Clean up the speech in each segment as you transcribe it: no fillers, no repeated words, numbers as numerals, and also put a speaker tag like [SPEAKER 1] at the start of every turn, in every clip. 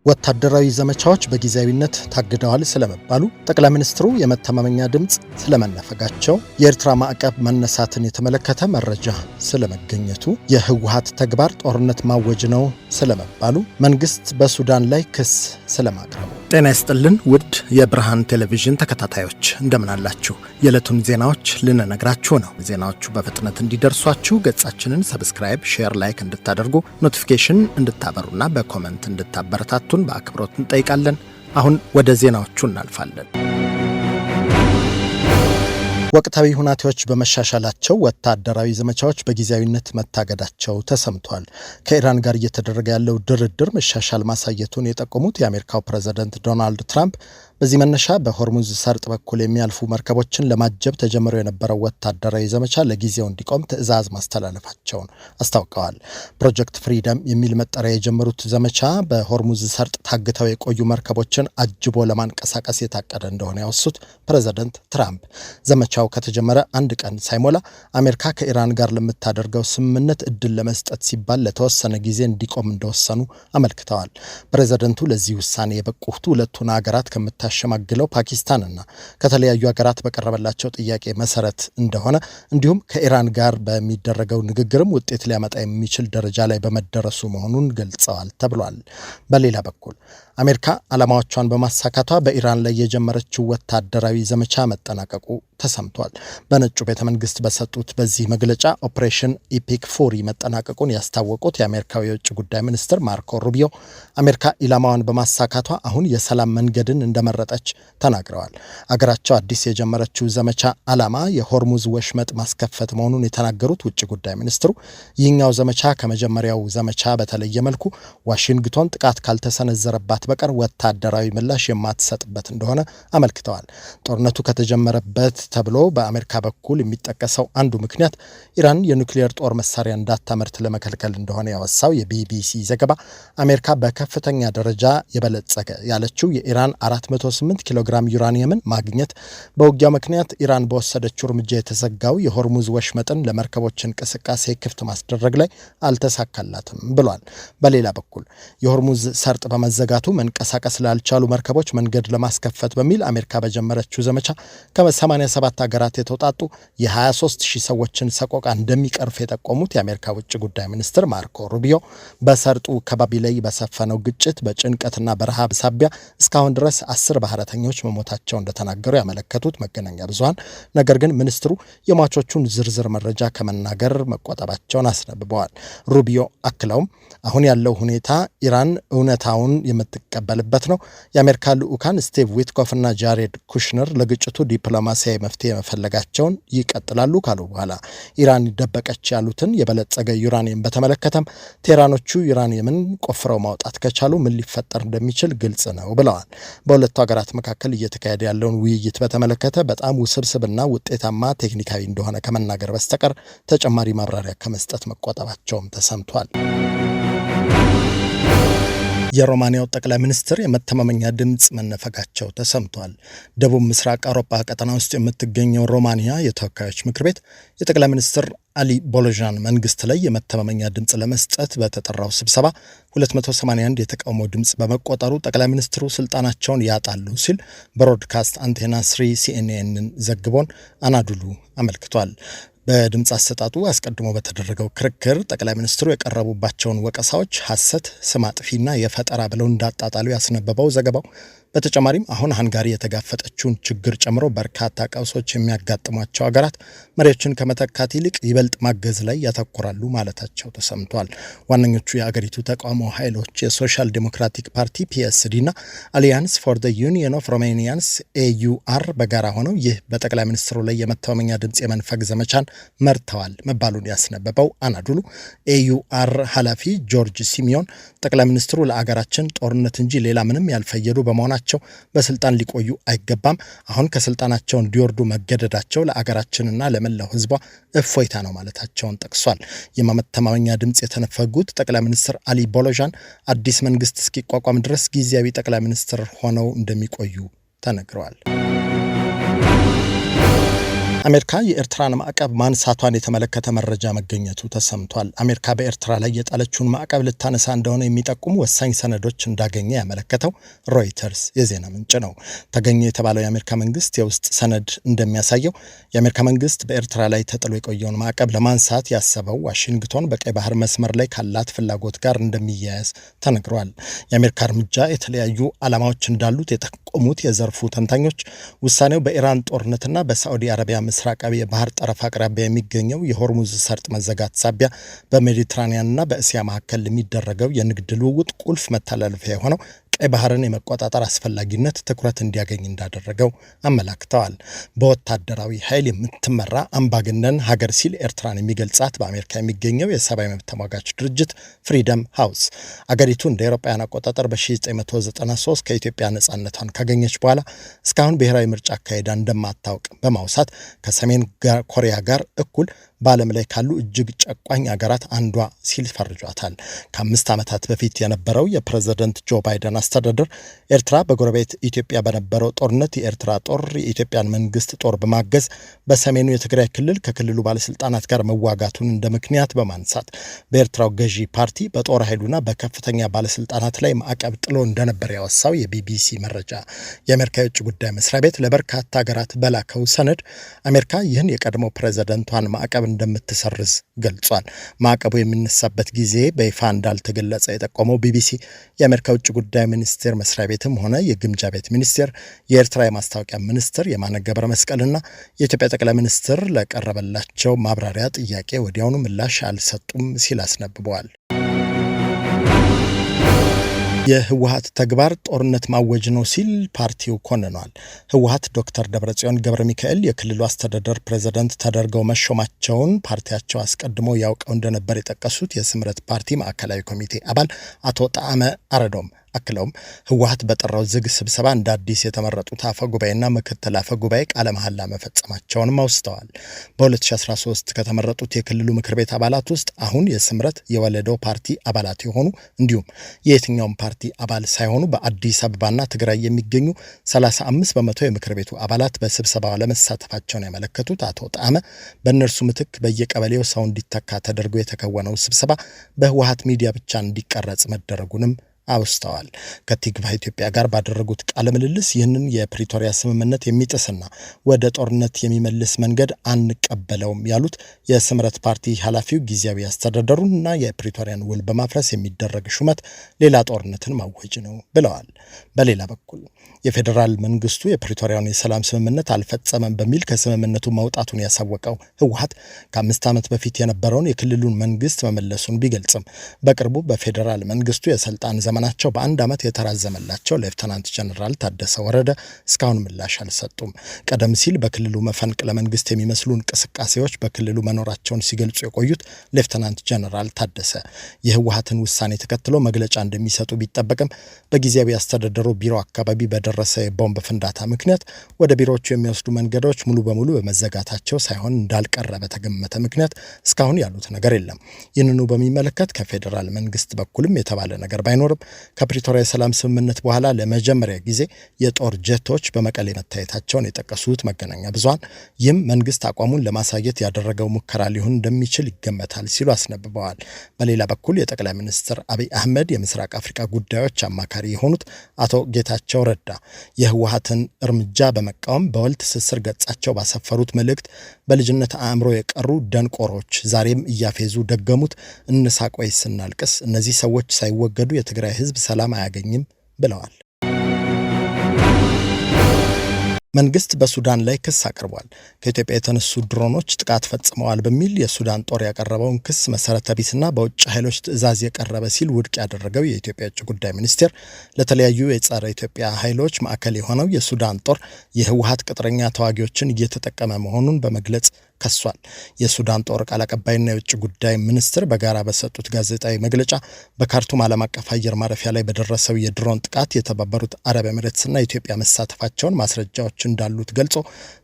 [SPEAKER 1] ወታደራዊ ዘመቻዎች በጊዜያዊነት ታግደዋል ስለመባሉ፣ ጠቅላይ ሚኒስትሩ የመተማመኛ ድምጽ ስለመነፈጋቸው፣ የኤርትራ ማዕቀብ መነሳትን የተመለከተ መረጃ ስለመገኘቱ፣ የህወሓት ተግባር ጦርነት ማወጅ ነው ስለመባሉ፣ መንግስት በሱዳን ላይ ክስ ስለማቅረቡ። ጤና ይስጥልን ውድ የብርሃን ቴሌቪዥን ተከታታዮች እንደምን አላችሁ? የዕለቱን ዜናዎች ልንነግራችሁ ነው። ዜናዎቹ በፍጥነት እንዲደርሷችሁ ገጻችንን ሰብስክራይብ፣ ሼር፣ ላይክ እንድታደርጉ ኖቲፊኬሽን እንድታበሩና በኮመንት እንድታበረታቱን በአክብሮት እንጠይቃለን። አሁን ወደ ዜናዎቹ እናልፋለን። ወቅታዊ ሁኔታዎች በመሻሻላቸው ወታደራዊ ዘመቻዎች በጊዜያዊነት መታገዳቸው ተሰምቷል። ከኢራን ጋር እየተደረገ ያለው ድርድር መሻሻል ማሳየቱን የጠቆሙት የአሜሪካው ፕሬዝዳንት ዶናልድ ትራምፕ በዚህ መነሻ በሆርሙዝ ሰርጥ በኩል የሚያልፉ መርከቦችን ለማጀብ ተጀምሮ የነበረው ወታደራዊ ዘመቻ ለጊዜው እንዲቆም ትዕዛዝ ማስተላለፋቸውን አስታውቀዋል። ፕሮጀክት ፍሪደም የሚል መጠሪያ የጀመሩት ዘመቻ በሆርሙዝ ሰርጥ ታግተው የቆዩ መርከቦችን አጅቦ ለማንቀሳቀስ የታቀደ እንደሆነ ያወሱት ፕሬዝዳንት ትራምፕ ዘመቻው ከተጀመረ አንድ ቀን ሳይሞላ አሜሪካ ከኢራን ጋር ለምታደርገው ስምምነት እድል ለመስጠት ሲባል ለተወሰነ ጊዜ እንዲቆም እንደወሰኑ አመልክተዋል። ፕሬዝዳንቱ ለዚህ ውሳኔ የበቁት ሁለቱን ሀገራት ከምታሸማግለው ፓኪስታንና ከተለያዩ ሀገራት በቀረበላቸው ጥያቄ መሰረት እንደሆነ እንዲሁም ከኢራን ጋር በሚደረገው ንግግርም ውጤት ሊያመጣ የሚችል ደረጃ ላይ በመደረሱ መሆኑን ገልጸዋል ተብሏል። በሌላ በኩል አሜሪካ ዓላማዎቿን በማሳካቷ በኢራን ላይ የጀመረችው ወታደራዊ ዘመቻ መጠናቀቁ ተሰምቷል። በነጩ ቤተ መንግስት በሰጡት በዚህ መግለጫ ኦፕሬሽን ኢፒክ ፉሪ መጠናቀቁን ያስታወቁት የአሜሪካው የውጭ ጉዳይ ሚኒስትር ማርኮ ሩቢዮ አሜሪካ ኢላማዋን በማሳካቷ አሁን የሰላም መንገድን እንደመረጠች ተናግረዋል። አገራቸው አዲስ የጀመረችው ዘመቻ ዓላማ የሆርሙዝ ወሽመጥ ማስከፈት መሆኑን የተናገሩት ውጭ ጉዳይ ሚኒስትሩ ይህኛው ዘመቻ ከመጀመሪያው ዘመቻ በተለየ መልኩ ዋሽንግቶን ጥቃት ካልተሰነዘረባት በቀር ወታደራዊ ምላሽ የማትሰጥበት እንደሆነ አመልክተዋል። ጦርነቱ ከተጀመረበት ተብሎ በአሜሪካ በኩል የሚጠቀሰው አንዱ ምክንያት ኢራን የኒውክሌር ጦር መሳሪያ እንዳታመርት ለመከልከል እንደሆነ ያወሳው የቢቢሲ ዘገባ አሜሪካ በከፍተኛ ደረጃ የበለጸገ ያለችው የኢራን 408 ኪሎ ግራም ዩራኒየምን ማግኘት በውጊያው ምክንያት ኢራን በወሰደችው እርምጃ የተዘጋው የሆርሙዝ ወሽመጥን ለመርከቦች እንቅስቃሴ ክፍት ማስደረግ ላይ አልተሳካላትም ብሏል። በሌላ በኩል የሆርሙዝ ሰርጥ በመዘጋቱ መንቀሳቀስ ላልቻሉ መርከቦች መንገድ ለማስከፈት በሚል አሜሪካ በጀመረችው ዘመቻ ከ87 ሀገራት የተውጣጡ የ23,000 ሰዎችን ሰቆቃ እንደሚቀርፍ የጠቆሙት የአሜሪካ ውጭ ጉዳይ ሚኒስትር ማርኮ ሩቢዮ በሰርጡ ከባቢ ላይ በሰፈነው ግጭት በጭንቀትና በረሃብ ሳቢያ እስካሁን ድረስ 10 ባህረተኞች መሞታቸው እንደተናገሩ ያመለከቱት መገናኛ ብዙሃን ነገር ግን ሚኒስትሩ የሟቾቹን ዝርዝር መረጃ ከመናገር መቆጠባቸውን አስነብበዋል። ሩቢዮ አክለውም አሁን ያለው ሁኔታ ኢራን እውነታውን የምትቀበልበት ነው። የአሜሪካ ልዑካን ስቲቭ ዊትኮፍና ጃሬድ ኩሽነር ለግጭቱ ዲፕሎማሲያዊ መፍትሄ መፈለጋቸውን ይቀጥላሉ ካሉ በኋላ ኢራን ደበቀች ያሉትን የበለጸገ ዩራኒየም በተመለከተም ቴህራኖቹ ዩራኒየምን ቆፍረው ማውጣት ከቻሉ ምን ሊፈጠር እንደሚችል ግልጽ ነው ብለዋል። በሁለቱ ሀገራት መካከል እየተካሄደ ያለውን ውይይት በተመለከተ በጣም ውስብስብና ውጤታማ ቴክኒካዊ እንደሆነ ከመናገር በስተቀር ተጨማሪ ማብራሪያ ከመስጠት መቆጠባቸውም ተሰምቷል። የሮማኒያው ጠቅላይ ሚኒስትር የመተማመኛ ድምጽ መነፈጋቸው ተሰምቷል። ደቡብ ምስራቅ አውሮፓ ቀጠና ውስጥ የምትገኘው ሮማኒያ የተወካዮች ምክር ቤት የጠቅላይ ሚኒስትር አሊ ቦሎዣን መንግስት ላይ የመተማመኛ ድምጽ ለመስጠት በተጠራው ስብሰባ 281 የተቃውሞ ድምጽ በመቆጠሩ ጠቅላይ ሚኒስትሩ ስልጣናቸውን ያጣሉ ሲል ብሮድካስት አንቴና 3 ሲኤንኤንን ዘግቦን አናዱሉ አመልክቷል። በድምጽ አሰጣጡ አስቀድሞ በተደረገው ክርክር ጠቅላይ ሚኒስትሩ የቀረቡባቸውን ወቀሳዎች ሐሰት፣ ስም አጥፊና የፈጠራ ብለው እንዳጣጣሉ ያስነበበው ዘገባው በተጨማሪም አሁን ሃንጋሪ የተጋፈጠችውን ችግር ጨምሮ በርካታ ቀውሶች የሚያጋጥሟቸው ሀገራት መሪዎችን ከመተካት ይልቅ ይበልጥ ማገዝ ላይ ያተኮራሉ ማለታቸው ተሰምቷል። ዋነኞቹ የአገሪቱ ተቃውሞ ኃይሎች የሶሻል ዲሞክራቲክ ፓርቲ ፒኤስዲ እና አሊያንስ ፎር ዘ ዩኒየን ኦፍ ሮማኒያንስ ኤዩአር በጋራ ሆነው ይህ በጠቅላይ ሚኒስትሩ ላይ የመተማመኛ ድምጽ የመንፈግ ዘመቻን መርተዋል መባሉን ያስነበበው አናዱሉ ኤዩአር ኃላፊ ጆርጅ ሲሚዮን ጠቅላይ ሚኒስትሩ ለአገራችን ጦርነት እንጂ ሌላ ምንም ያልፈየዱ በመሆናቸው በስልጣን ሊቆዩ አይገባም፣ አሁን ከስልጣናቸው እንዲወርዱ መገደዳቸው ለአገራችንና ለመላው ህዝቧ እፎይታ ነው ማለታቸውን ጠቅሷል። የመተማመኛ ድምጽ የተነፈጉት ጠቅላይ ሚኒስትር አሊ ቦሎዣን አዲስ መንግስት እስኪቋቋም ድረስ ጊዜያዊ ጠቅላይ ሚኒስትር ሆነው እንደሚቆዩ ተነግረዋል። አሜሪካ የኤርትራን ማዕቀብ ማንሳቷን የተመለከተ መረጃ መገኘቱ ተሰምቷል። አሜሪካ በኤርትራ ላይ የጣለችውን ማዕቀብ ልታነሳ እንደሆነ የሚጠቁሙ ወሳኝ ሰነዶች እንዳገኘ ያመለከተው ሮይተርስ የዜና ምንጭ ነው። ተገኘ የተባለው የአሜሪካ መንግስት የውስጥ ሰነድ እንደሚያሳየው የአሜሪካ መንግስት በኤርትራ ላይ ተጥሎ የቆየውን ማዕቀብ ለማንሳት ያሰበው ዋሽንግቶን በቀይ ባህር መስመር ላይ ካላት ፍላጎት ጋር እንደሚያያዝ ተነግሯል። የአሜሪካ እርምጃ የተለያዩ ዓላማዎች እንዳሉት የጠቆሙት የዘርፉ ተንታኞች ውሳኔው በኢራን ጦርነትና በሳዑዲ አረቢያ ምስራቃዊ የባህር ጠረፍ አቅራቢያ የሚገኘው የሆርሙዝ ሰርጥ መዘጋት ሳቢያ በሜዲትራኒያንና በእስያ መካከል የሚደረገው የንግድ ልውውጥ ቁልፍ መተላለፊያ የሆነው ቀይ ባህርን የመቆጣጠር አስፈላጊነት ትኩረት እንዲያገኝ እንዳደረገው አመላክተዋል። በወታደራዊ ኃይል የምትመራ አምባገነን ሀገር ሲል ኤርትራን የሚገልጻት በአሜሪካ የሚገኘው የሰብአዊ መብት ተሟጋች ድርጅት ፍሪደም ሃውስ አገሪቱ እንደ አውሮፓውያን አቆጣጠር በ1993 ከኢትዮጵያ ነጻነቷን ካገኘች በኋላ እስካሁን ብሔራዊ ምርጫ አካሄዳ እንደማታውቅ በማውሳት ከሰሜን ኮሪያ ጋር እኩል በዓለም ላይ ካሉ እጅግ ጨቋኝ አገራት አንዷ ሲል ፈርጇታል። ከ5 ዓመታት በፊት የነበረው የፕሬዝዳንት ጆ ባይደን አስተዳደር ኤርትራ በጎረቤት ኢትዮጵያ በነበረው ጦርነት የኤርትራ ጦር የኢትዮጵያን መንግስት ጦር በማገዝ በሰሜኑ የትግራይ ክልል ከክልሉ ባለስልጣናት ጋር መዋጋቱን እንደ ምክንያት በማንሳት በኤርትራው ገዢ ፓርቲ በጦር ኃይሉና በከፍተኛ ባለስልጣናት ላይ ማዕቀብ ጥሎ እንደነበር ያወሳው የቢቢሲ መረጃ የአሜሪካ የውጭ ጉዳይ መስሪያ ቤት ለበርካታ ሀገራት በላከው ሰነድ አሜሪካ ይህን የቀድሞ ፕሬዝዳንቷን ማዕቀብ እንደምትሰርዝ ገልጿል። ማዕቀቡ የሚነሳበት ጊዜ በይፋ እንዳልተገለጸ የጠቆመው ቢቢሲ የአሜሪካ ውጭ ጉዳይ ሚኒስቴር መስሪያ ቤትም ሆነ የግምጃ ቤት ሚኒስቴር፣ የኤርትራ የማስታወቂያ ሚኒስትር የማነ ገብረ መስቀልና የኢትዮጵያ ጠቅላይ ሚኒስትር ለቀረበላቸው ማብራሪያ ጥያቄ ወዲያውኑ ምላሽ አልሰጡም ሲል አስነብበዋል። የህወሓት ተግባር ጦርነት ማወጅ ነው ሲል ፓርቲው ኮንኗል። ህወሓት ዶክተር ደብረጽዮን ገብረ ሚካኤል የክልሉ አስተዳደር ፕሬዝዳንት ተደርገው መሾማቸውን ፓርቲያቸው አስቀድሞ ያውቀው እንደነበር የጠቀሱት የስምረት ፓርቲ ማዕከላዊ ኮሚቴ አባል አቶ ጣዕመ አረዶም አክለውም ህወሓት በጠራው ዝግ ስብሰባ እንደ አዲስ የተመረጡት አፈ ጉባኤና ምክትል አፈ ጉባኤ ቃለ መሐላ መፈጸማቸውንም አውስተዋል። በ2013 ከተመረጡት የክልሉ ምክር ቤት አባላት ውስጥ አሁን የስምረት የወለዶ ፓርቲ አባላት የሆኑ እንዲሁም የየትኛውም ፓርቲ አባል ሳይሆኑ በአዲስ አበባና ትግራይ የሚገኙ 35 በመቶ የምክር ቤቱ አባላት በስብሰባው ለመሳተፋቸውን ያመለከቱት አቶ ጣዕመ በእነርሱ ምትክ በየቀበሌው ሰው እንዲተካ ተደርጎ የተከወነው ስብሰባ በህወሓት ሚዲያ ብቻ እንዲቀረጽ መደረጉንም አውስተዋል። ከቲግቫ ኢትዮጵያ ጋር ባደረጉት ቃለ ምልልስ ይህንን የፕሪቶሪያ ስምምነት የሚጥስና ወደ ጦርነት የሚመልስ መንገድ አንቀበለውም ያሉት የስምረት ፓርቲ ኃላፊው ጊዜያዊ አስተዳደሩንና የፕሪቶሪያን ውል በማፍረስ የሚደረግ ሹመት ሌላ ጦርነትን ማወጅ ነው ብለዋል። በሌላ በኩል የፌዴራል መንግስቱ የፕሪቶሪያውን የሰላም ስምምነት አልፈጸመም በሚል ከስምምነቱ መውጣቱን ያሳወቀው ህወሓት ከ5 ዓመት በፊት የነበረውን የክልሉን መንግስት መመለሱን ቢገልጽም በቅርቡ በፌዴራል መንግስቱ የስልጣን ዘመናቸው በ1 ዓመት የተራዘመላቸው ሌፍተናንት ጀነራል ታደሰ ወረደ እስካሁን ምላሽ አልሰጡም። ቀደም ሲል በክልሉ መፈንቅለ መንግስት የሚመስሉ እንቅስቃሴዎች በክልሉ መኖራቸውን ሲገልጹ የቆዩት ሌፍተናንት ጀነራል ታደሰ የህወሓትን ውሳኔ ተከትሎ መግለጫ እንደሚሰጡ ቢጠበቅም በጊዜያዊ አስተዳደሩ ቢሮ አካባቢ በደረሰ የቦምብ ፍንዳታ ምክንያት ወደ ቢሮዎቹ የሚወስዱ መንገዶች ሙሉ በሙሉ በመዘጋታቸው ሳይሆን እንዳልቀረ በተገመተ ምክንያት እስካሁን ያሉት ነገር የለም። ይህንኑ በሚመለከት ከፌዴራል መንግስት በኩልም የተባለ ነገር ባይኖርም ከፕሪቶሪያ የሰላም ስምምነት በኋላ ለመጀመሪያ ጊዜ የጦር ጀቶች በመቀሌ መታየታቸውን የጠቀሱት መገናኛ ብዙሃን ይህም መንግስት አቋሙን ለማሳየት ያደረገው ሙከራ ሊሆን እንደሚችል ይገመታል ሲሉ አስነብበዋል። በሌላ በኩል የጠቅላይ ሚኒስትር አብይ አህመድ የምስራቅ አፍሪካ ጉዳዮች አማካሪ የሆኑት አቶ ጌታቸው ረዳ የህወሓትን እርምጃ በመቃወም በወል ትስስር ገጻቸው ባሰፈሩት መልእክት በልጅነት አእምሮ የቀሩ ደንቆሮች ዛሬም እያፌዙ ደገሙት፣ እንሳቅ ወይስ እናልቅስ? እነዚህ ሰዎች ሳይወገዱ የትግራይ ህዝብ ሰላም አያገኝም ብለዋል። መንግስት በሱዳን ላይ ክስ አቅርቧል። ከኢትዮጵያ የተነሱ ድሮኖች ጥቃት ፈጽመዋል በሚል የሱዳን ጦር ያቀረበውን ክስ መሰረተ ቢስና በውጭ ኃይሎች ትዕዛዝ የቀረበ ሲል ውድቅ ያደረገው የኢትዮጵያ ውጭ ጉዳይ ሚኒስቴር ለተለያዩ የጸረ ኢትዮጵያ ኃይሎች ማዕከል የሆነው የሱዳን ጦር የህወሓት ቅጥረኛ ተዋጊዎችን እየተጠቀመ መሆኑን በመግለጽ ከሷል። የሱዳን ጦር ቃል አቀባይና የውጭ ጉዳይ ሚኒስትር በጋራ በሰጡት ጋዜጣዊ መግለጫ በካርቱም ዓለም አቀፍ አየር ማረፊያ ላይ በደረሰው የድሮን ጥቃት የተባበሩት አረብ ኤሚሬትስና ኢትዮጵያ መሳተፋቸውን ማስረጃዎች እንዳሉት ገልጾ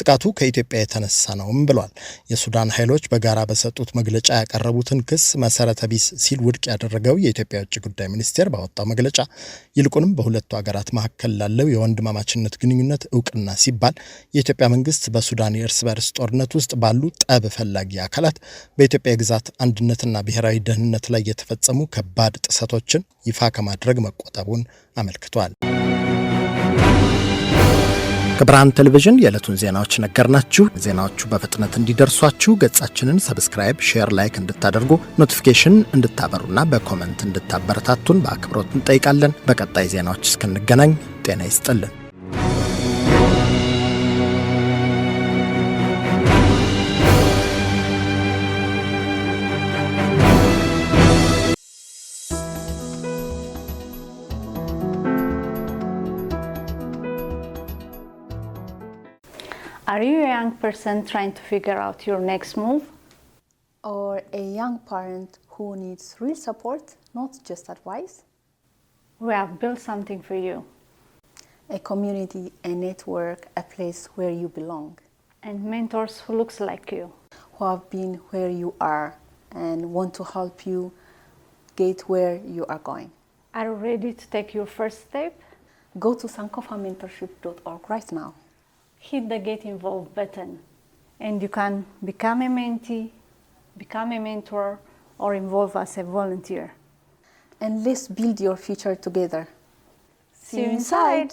[SPEAKER 1] ጥቃቱ ከኢትዮጵያ የተነሳ ነውም ብሏል። የሱዳን ኃይሎች በጋራ በሰጡት መግለጫ ያቀረቡትን ክስ መሰረተ ቢስ ሲል ውድቅ ያደረገው የኢትዮጵያ የውጭ ጉዳይ ሚኒስቴር ባወጣው መግለጫ ይልቁንም በሁለቱ ሀገራት መካከል ላለው የወንድማማችነት ግንኙነት እውቅና ሲባል የኢትዮጵያ መንግስት በሱዳን የእርስ በርስ ጦርነት ውስጥ ባሉ ጠብ ፈላጊ አካላት በኢትዮጵያ የግዛት አንድነትና ብሔራዊ ደህንነት ላይ የተፈጸሙ ከባድ ጥሰቶችን ይፋ ከማድረግ መቆጠቡን አመልክቷል። ከብርሃን ቴሌቪዥን የዕለቱን ዜናዎች ነገርናችሁ። ዜናዎቹ በፍጥነት እንዲደርሷችሁ ገጻችንን ሰብስክራይብ፣ ሼር፣ ላይክ እንድታደርጉ ኖቲፊኬሽን እንድታበሩና በኮመንት እንድታበረታቱን በአክብሮት እንጠይቃለን። በቀጣይ ዜናዎች እስክንገናኝ ጤና ይስጥልን።
[SPEAKER 2] Are you a young person trying to figure out your next move?
[SPEAKER 3] Or a young parent who needs real support, not just advice?
[SPEAKER 2] We have built something for you.
[SPEAKER 3] A community, a network, a place where you belong.
[SPEAKER 2] And mentors who looks like you.
[SPEAKER 3] Who have been where you are and want to help you get where you are going.
[SPEAKER 2] Are you ready to take your first step?
[SPEAKER 3] Go to sankofamentorship.org right now.
[SPEAKER 2] Hit the Get Involved button and you can become a mentee, become a mentor, or involve as a volunteer.
[SPEAKER 3] And let's build your future together.
[SPEAKER 2] See you inside!